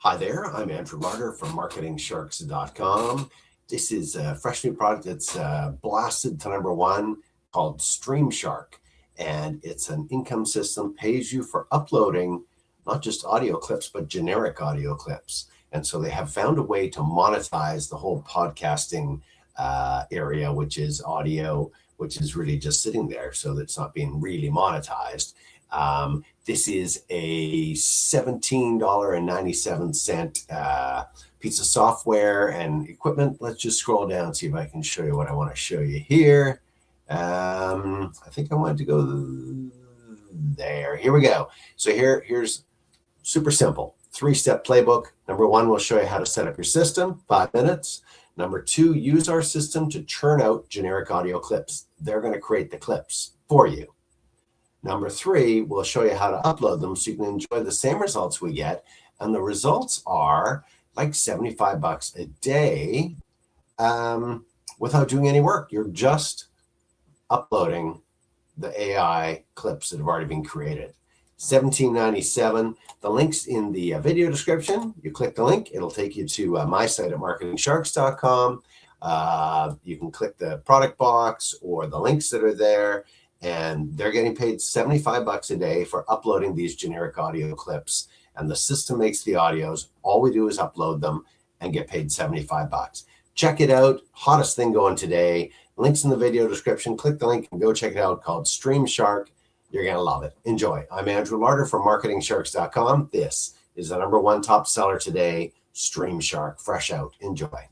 Hi there, I'm Andrew Martyr from marketingsharks.com. This is a fresh new product that's blasted to #1 called Streamshark. And it's an income system, pays you for uploading not just audio clips, but generic audio clips. And so they have found a way to monetize the whole podcasting area, which is audio, which is really just sitting there. So that's not being really monetized. This is a $17.97 piece of software and equipment. Let's just scroll down, see if I can show you what I want to show you here. I think I wanted to go there. Here we go. So here's super simple. 3-step playbook. #1, we'll show you how to set up your system, 5 minutes. #2, use our system to churn out generic audio clips. They're going to create the clips for you. #3, we'll show you how to upload them so you can enjoy the same results we get. And the results are like $75 a day without doing any work. You're just uploading the AI clips that have already been created. $17.97. The link's in the video description. You click the link, it'll take you to my site at marketingsharks.com. You can click the product box or the links that are there. And they're getting paid $75 a day for uploading these generic audio clips. And the system makes the audios. All we do is upload them and get paid $75. Check it out. Hottest thing going today. Links in the video description. Click the link and go check it out, called Streamshark. You're going to love it. Enjoy. I'm Andrew Martyr from marketingsharks.com. This is the #1 top seller today, Streamshark. Fresh out. Enjoy.